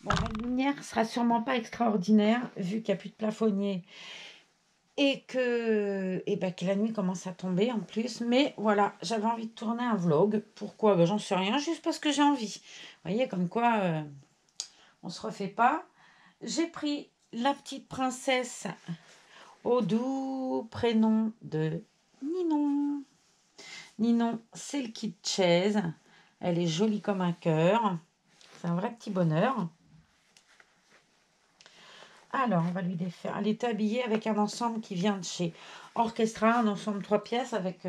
Bon, la lumière sera sûrement pas extraordinaire vu qu'il n'y a plus de plafonnier et que la nuit commence à tomber en plus. Mais voilà, j'avais envie de tourner un vlog. Pourquoi? J'en sais rien, juste parce que j'ai envie. Vous voyez, comme quoi on se refait pas. J'ai pris la petite princesse au doux prénom de Ninon. Ninon, c'est le kit chaise. Elle est jolie comme un cœur. C'est un vrai petit bonheur. Alors, on va lui défaire. Elle est habillée avec un ensemble qui vient de chez Orchestra, un ensemble 3 pièces avec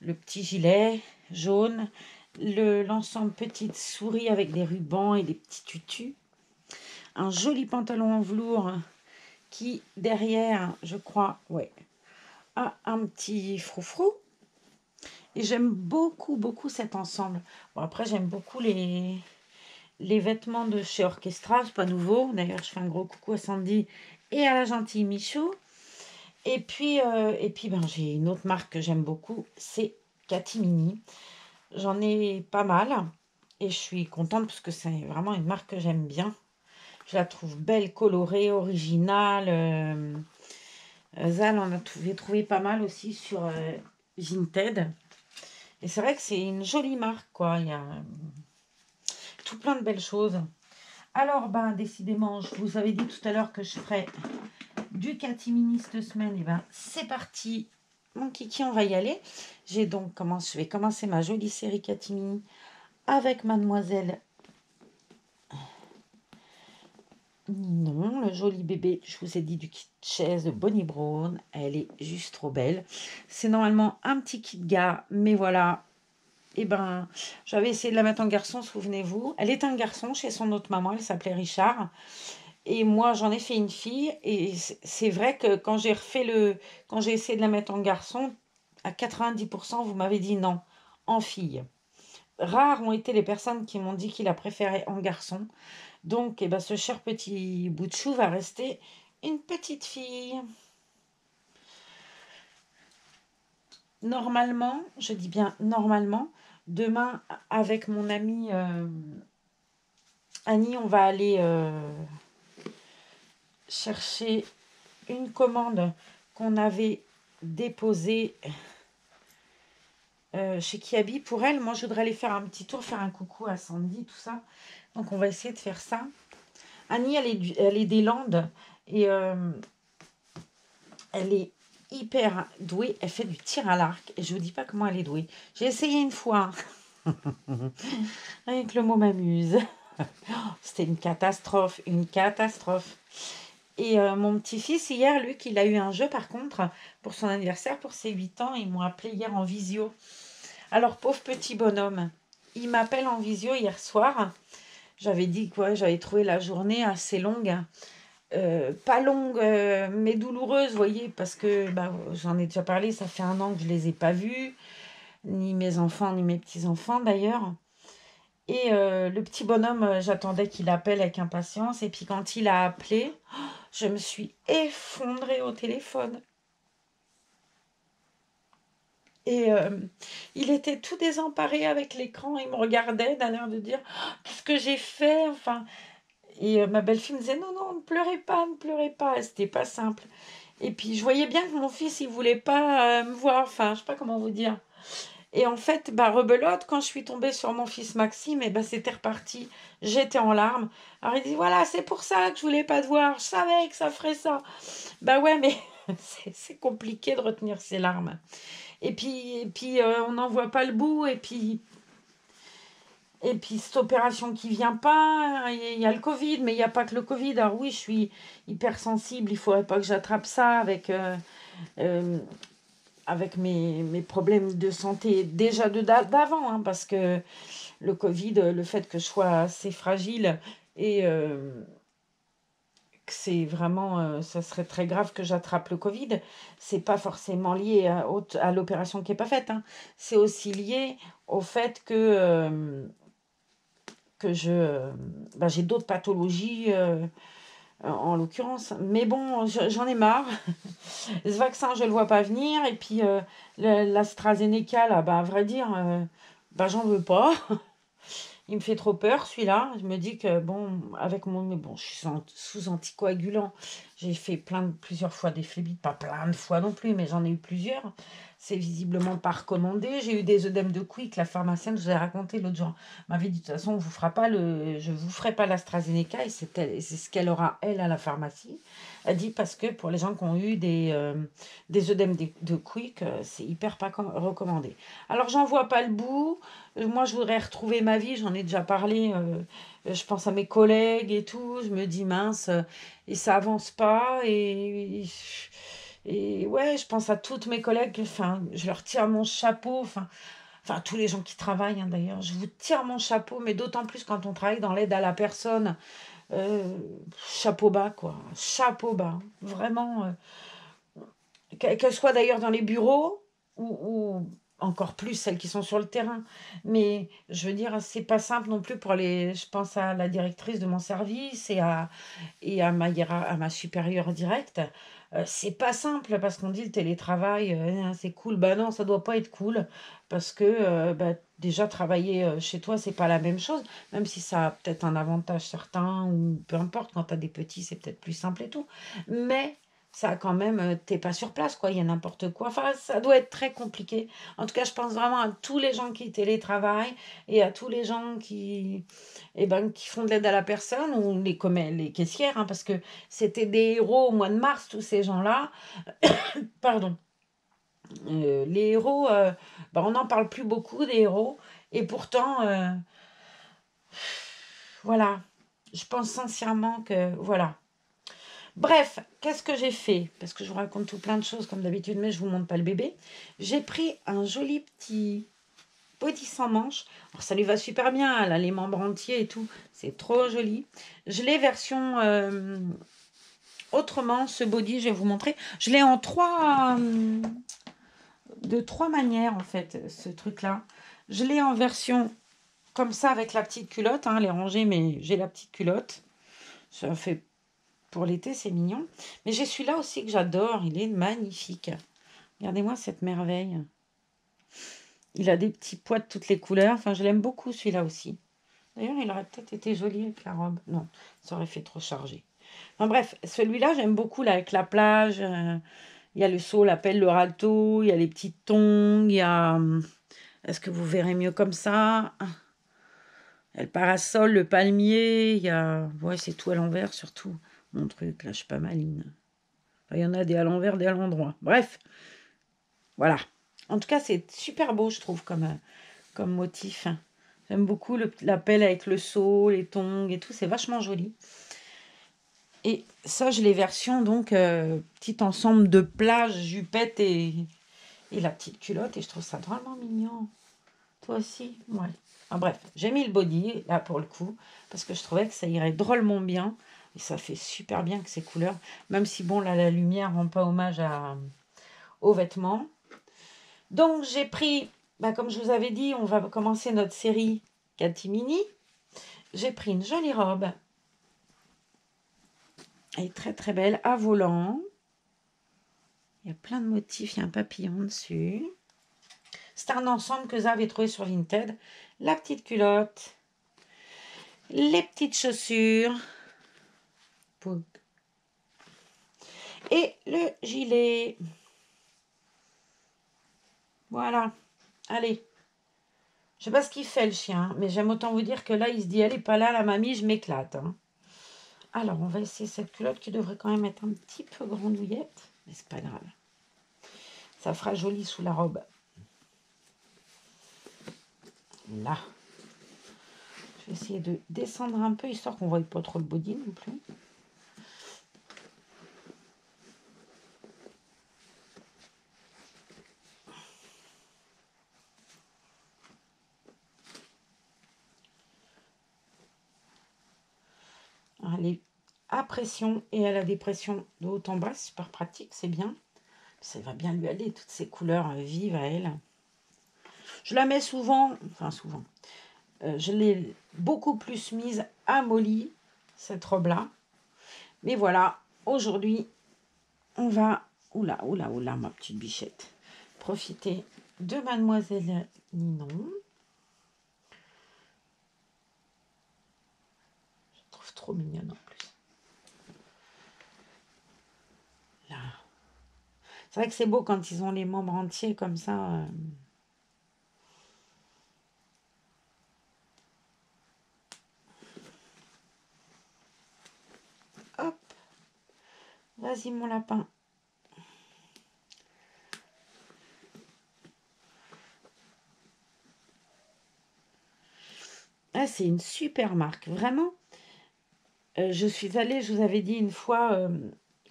le petit gilet jaune, l'ensemble petite souris avec des rubans et des petits tutus, un joli pantalon en velours qui, derrière, je crois, ouais, a un petit froufrou. Et j'aime beaucoup, beaucoup cet ensemble. Bon, après, j'aime beaucoup les vêtements de chez Orchestra, c'est pas nouveau. D'ailleurs, je fais un gros coucou à Sandy et à la gentille Michou. Et puis j'ai une autre marque que j'aime beaucoup, c'est Catimini. J'en ai pas mal et je suis contente parce que c'est vraiment une marque que j'aime bien. Je la trouve belle, colorée, originale. Zal en a trouvé pas mal aussi sur Vinted. Et c'est vrai que c'est une jolie marque, quoi. Il y a tout plein de belles choses. Alors, décidément, je vous avais dit tout à l'heure que je ferais du catimini cette semaine. Et c'est parti, mon kiki, on va y aller. Je vais commencer ma jolie série catimini avec Mademoiselle Ninon, le joli bébé. Je vous ai dit du kit chaise de Bonnie Brown. Elle est juste trop belle. C'est normalement un petit kit gars, mais voilà. J'avais essayé de la mettre en garçon, souvenez-vous. Elle est un garçon chez son autre maman, elle s'appelait Richard. Et moi, j'en ai fait une fille. Et c'est vrai que quand j'ai essayé de la mettre en garçon, à 90%, vous m'avez dit non, en fille. Rares ont été les personnes qui m'ont dit qu'ils la préféraient en garçon. Donc, ce cher petit bout de chou va rester une petite fille. Normalement, je dis bien normalement, demain, avec mon amie Annie, on va aller chercher une commande qu'on avait déposée chez Kiabi pour elle. Moi, je voudrais aller faire un petit tour, faire un coucou à Sandy, tout ça. Donc, on va essayer de faire ça. Annie, elle est des Landes et elle est hyper douée. Elle fait du tir à l'arc et je vous dis pas comment elle est douée. J'ai essayé une fois. Rien que le mot m'amuse. C'était une catastrophe, une catastrophe. Et mon petit-fils, hier, lui, qu'il a eu un jeu par contre, pour son anniversaire, pour ses 8 ans, ils m'ont appelé hier en visio. Alors, pauvre petit bonhomme, il m'appelle en visio hier soir. J'avais dit quoi, j'avais trouvé la journée assez longue. Pas longue, mais douloureuse, vous voyez, parce que j'en ai déjà parlé, ça fait 1 an que je les ai pas vus, ni mes enfants, ni mes petits-enfants d'ailleurs. Et le petit bonhomme, j'attendais qu'il appelle avec impatience. Et puis quand il a appelé, je me suis effondrée au téléphone. Et il était tout désemparé avec l'écran. Il me regardait d'un air de dire qu'est-ce que j'ai fait, enfin. Et ma belle-fille me disait non, non, ne pleurez pas, ne pleurez pas. C'était pas simple. Et puis je voyais bien que mon fils, il voulait pas me voir. Enfin, je sais pas comment vous dire. Et en fait, rebelote, quand je suis tombée sur mon fils Maxime, c'était reparti. J'étais en larmes. Alors il dit voilà, c'est pour ça que je voulais pas te voir. Je savais que ça ferait ça. Bah ouais, mais c'est compliqué de retenir ses larmes. Et puis on n'en voit pas le bout. Et puis cette opération qui vient pas, il y a le Covid, mais il n'y a pas que le Covid. Alors oui, je suis hypersensible, il faudrait pas que j'attrape ça euh, avec mes problèmes de santé déjà d'avant, hein, parce que le Covid, le fait que je sois assez fragile et que c'est vraiment, ça serait très grave que j'attrape le Covid, c'est pas forcément lié à l'opération qui est pas faite, hein. C'est aussi lié au fait que j'ai d'autres pathologies en l'occurrence. Mais bon, j'en ai marre. Ce vaccin, je le vois pas venir. Et puis l'AstraZeneca, là, à vrai dire, j'en veux pas. Il me fait trop peur celui-là. Je me dis que bon, avec mon... Mais bon, je suis sous anticoagulant. J'ai fait plusieurs fois des phlébites. Pas plein de fois non plus, mais j'en ai eu plusieurs. C'est visiblement pas recommandé. J'ai eu des œdèmes de Quick. La pharmacienne, je vous ai raconté l'autre jour, m'avait dit de toute façon, je vous ferai pas l'AstraZeneca. Et c'est ce qu'elle aura, elle, à la pharmacie. Elle dit parce que pour les gens qui ont eu des œdèmes de Quick, c'est hyper pas recommandé. Alors, j'en vois pas le bout. Moi, je voudrais retrouver ma vie, j'en ai déjà parlé. Je pense à mes collègues et tout. Je me dis mince, et ça avance pas. Et ouais, je pense à toutes mes collègues. Enfin, je leur tire mon chapeau. Enfin, tous les gens qui travaillent, hein, d'ailleurs. Je vous tire mon chapeau, mais d'autant plus quand on travaille dans l'aide à la personne. Euh, Chapeau bas, quoi. Chapeau bas. Vraiment. Qu'elles soient d'ailleurs dans les bureaux ou encore plus celles qui sont sur le terrain. Mais je veux dire, c'est pas simple non plus pour les. Je pense à la directrice de mon service et à à ma supérieure directe. C'est pas simple parce qu'on dit le télétravail, c'est cool. Bah non, ça doit pas être cool parce que bah, déjà travailler chez toi, c'est pas la même chose. Même si ça a peut-être un avantage certain ou peu importe, quand tu as des petits, c'est peut-être plus simple et tout. Mais ça a quand même, t'es pas sur place, quoi. Il y a n'importe quoi. Enfin, ça doit être très compliqué. En tout cas, je pense vraiment à tous les gens qui télétravaillent et à tous les gens qui font de l'aide à la personne ou les caissières, hein, parce que c'était des héros au mois de mars, tous ces gens-là. Pardon. Les héros, bah, on n'en parle plus beaucoup des héros. Et pourtant, voilà. Je pense sincèrement que, voilà. Bref, qu'est-ce que j'ai fait? Parce que je vous raconte tout plein de choses comme d'habitude, mais je vous montre pas le bébé. J'ai pris un joli petit body sans manches. Alors ça lui va super bien, elle a les membres entiers et tout. C'est trop joli. Je l'ai version autrement, ce body, je vais vous montrer. Je l'ai en de trois manières en fait, ce truc-là. Je l'ai en version comme ça avec la petite culotte. Hein, elle est rangée, mais j'ai la petite culotte. Ça fait pour l'été, c'est mignon. Mais j'ai celui-là aussi que j'adore. Il est magnifique. Regardez-moi cette merveille. Il a des petits pois de toutes les couleurs. Enfin, je l'aime beaucoup celui-là aussi. D'ailleurs, il aurait peut-être été joli avec la robe. Non, ça aurait fait trop chargé. Enfin bref, celui-là, j'aime beaucoup là, avec la plage. Il y a le seau, la pelle, le râteau. Il y a les petites tongs. Il y a... Est-ce que vous verrez mieux comme ça? Il y a le parasol, le palmier. Il y a... Ouais, c'est tout à l'envers surtout. Mon truc, là, je suis pas maline. Enfin, il y en a des à l'envers, des à l'endroit. Bref, voilà. En tout cas, c'est super beau, je trouve, comme motif. J'aime beaucoup la pelle avec le seau, les tongs et tout. C'est vachement joli. Et ça, je les versions, donc, petit ensemble de plage, jupette et la petite culotte. Et je trouve ça drôlement mignon. Toi aussi? Ouais. Ah, bref, j'ai mis le body, là, pour le coup, parce que je trouvais que ça irait drôlement bien. Et ça fait super bien que ces couleurs. Même si, bon, là, la lumière rend pas hommage aux vêtements. Donc, j'ai pris, bah, comme je vous avais dit, on va commencer notre série Catimini. J'ai pris une jolie robe. Elle est très, très belle, à volant. Il y a plein de motifs, il y a un papillon dessus. C'est un ensemble que j'avais trouvé sur Vinted. La petite culotte, les petites chaussures et le gilet. Voilà. Allez. Je sais pas ce qu'il fait le chien, mais j'aime autant vous dire que là, il se dit, elle est pas là, la mamie, je m'éclate. Hein. Alors, on va essayer cette culotte qui devrait quand même être un petit peu grandouillette, mais c'est pas grave. Ça fera joli sous la robe. Là. Je vais essayer de descendre un peu, histoire qu'on ne voie pas trop le body non plus. Elle est à pression et elle a des pressions de haut en bas, super pratique, c'est bien. Ça va bien lui aller, toutes ces couleurs vives à elle. Je la mets souvent, enfin souvent, je l'ai beaucoup plus mise à Molly, cette robe-là. Mais voilà, aujourd'hui, on va, oula, oula, oula, ma petite bichette, profiter de Mademoiselle Ninon. trop mignonne en plus. Là. C'est vrai que c'est beau quand ils ont les membres entiers comme ça. Hop. Vas-y, mon lapin. Ah, c'est une super marque, vraiment. Je suis allée, je vous avais dit une fois,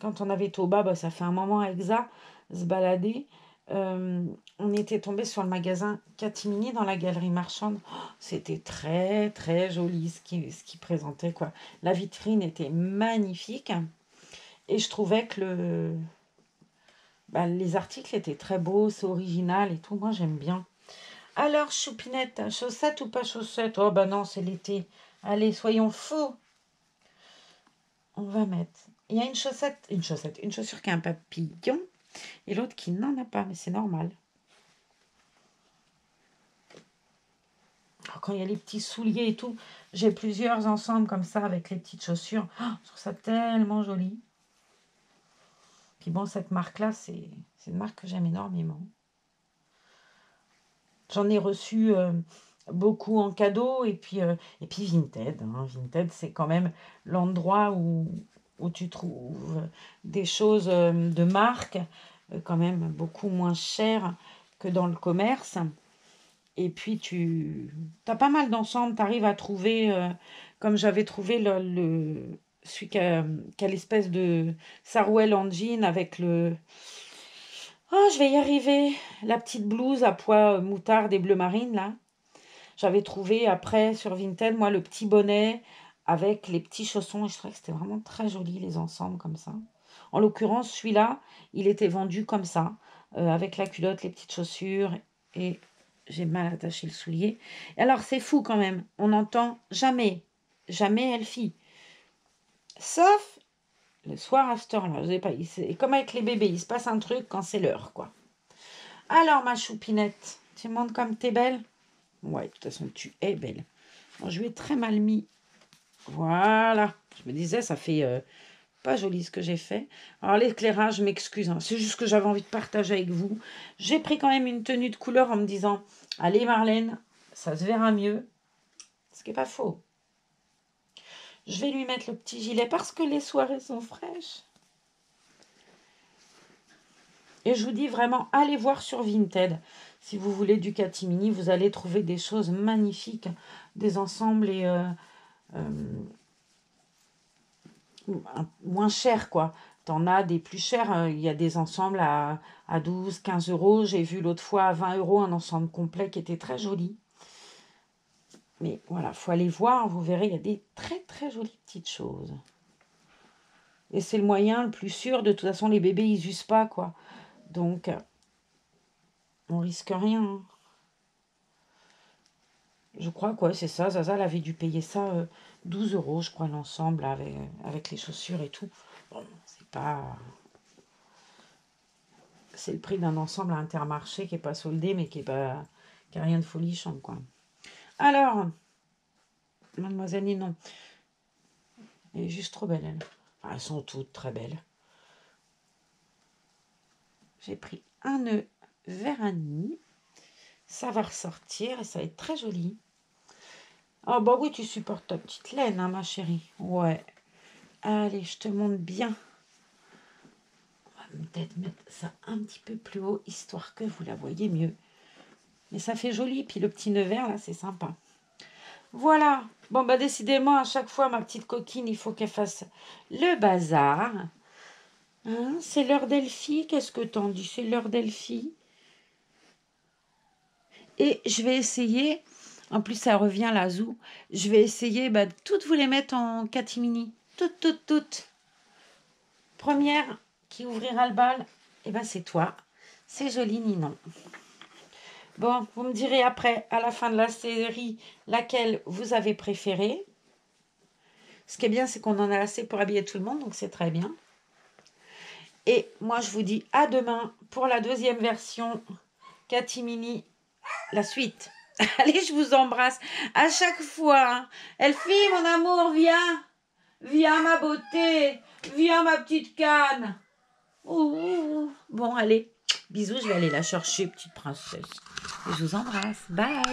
quand on avait été au bas, bah, ça fait un moment avec Za, se balader. On était tombé sur le magasin Catimini dans la galerie marchande. Oh, c'était très très joli ce qui présentait, quoi. La vitrine était magnifique et je trouvais que les articles étaient très beaux, c'est original et tout. Moi j'aime bien. Alors, Choupinette, chaussette ou pas chaussette? Oh bah non, c'est l'été. Allez, soyons fous. On va mettre. Il y a une chaussure qui a un papillon et l'autre qui n'en a pas, mais c'est normal. Alors, quand il y a les petits souliers et tout, j'ai plusieurs ensembles comme ça avec les petites chaussures. Oh, je trouve ça tellement joli. Puis bon, cette marque-là, c'est une marque que j'aime énormément. J'en ai reçu beaucoup en cadeau et puis Vinted. Vinted, c'est quand même l'endroit où tu trouves des choses de marque quand même beaucoup moins chères que dans le commerce. Et puis tu as pas mal d'ensembles, tu arrives à trouver, comme j'avais trouvé celui qui a l'espèce de sarouel en jean avec le... Oh, je vais y arriver. La petite blouse à pois moutarde et bleu marine, là. J'avais trouvé après sur Vinted, moi, le petit bonnet avec les petits chaussons. Et je trouvais que c'était vraiment très joli, les ensembles comme ça. En l'occurrence, celui-là, il était vendu comme ça, avec la culotte, les petites chaussures. Et j'ai mal attaché le soulier. Et alors, c'est fou quand même. On n'entend jamais, jamais Elfie. Sauf le soir à cette heure-là. Je sais pas, comme avec les bébés, il se passe un truc quand c'est l'heure, quoi. Alors, ma choupinette, tu me montres comme t'es belle? Ouais, de toute façon, tu es belle. Bon, je lui ai très mal mis. Voilà. Je me disais, ça fait pas joli ce que j'ai fait. Alors, l'éclairage, je m'excuse. C'est juste que j'avais envie de partager avec vous. J'ai pris quand même une tenue de couleur en me disant, allez Marlène, ça se verra mieux. Ce qui n'est pas faux. Je vais lui mettre le petit gilet parce que les soirées sont fraîches. Et je vous dis vraiment, allez voir sur Vinted. Si vous voulez du catimini, vous allez trouver des choses magnifiques, des ensembles et moins chers, quoi. T'en as des plus chers. Il y a des ensembles à 12, 15 euros. J'ai vu l'autre fois à 20 euros un ensemble complet qui était très joli. Mais voilà, faut aller voir. Vous verrez, il y a des très très jolies petites choses. Et c'est le moyen le plus sûr. De toute façon, les bébés, ils usent pas, quoi. Donc, on risque rien. Je crois, quoi, c'est ça. Zaza, elle avait dû payer ça 12 euros, je crois, l'ensemble, avec les chaussures et tout. Bon, c'est pas... C'est le prix d'un ensemble à Intermarché qui n'est pas soldé, mais qui a rien de folichon, quoi. Alors, Mademoiselle Ninon, elle est juste trop belle, elle. Enfin, elles sont toutes très belles. J'ai pris un nœud Vérani. Ça va ressortir et ça va être très joli. Oh, bah oui, tu supportes ta petite laine, hein, ma chérie. Ouais. Allez, je te montre bien. On va peut-être mettre ça un petit peu plus haut, histoire que vous la voyez mieux. Mais ça fait joli. Puis le petit nœud vert, là, c'est sympa. Voilà. Bon, bah décidément, à chaque fois, ma petite coquine, il faut qu'elle fasse le bazar. Hein, c'est l'heure d'Elfie. Qu'est-ce que t'en dis? C'est l'heure d'Elfie. Et je vais essayer, en plus ça revient la Zou, je vais essayer de toutes vous les mettre en catimini. Toutes. Première qui ouvrira le bal, c'est toi. C'est joli, Ninon. Bon, vous me direz après, à la fin de la série, laquelle vous avez préférée. Ce qui est bien, c'est qu'on en a assez pour habiller tout le monde, donc c'est très bien. Et moi, je vous dis à demain pour la deuxième version catimini, la suite. Allez, je vous embrasse à chaque fois. Elfie, mon amour, viens. Viens ma beauté. Viens ma petite canne. Ouh. Bon, allez. Bisous, je vais aller la chercher, petite princesse. Et je vous embrasse. Bye.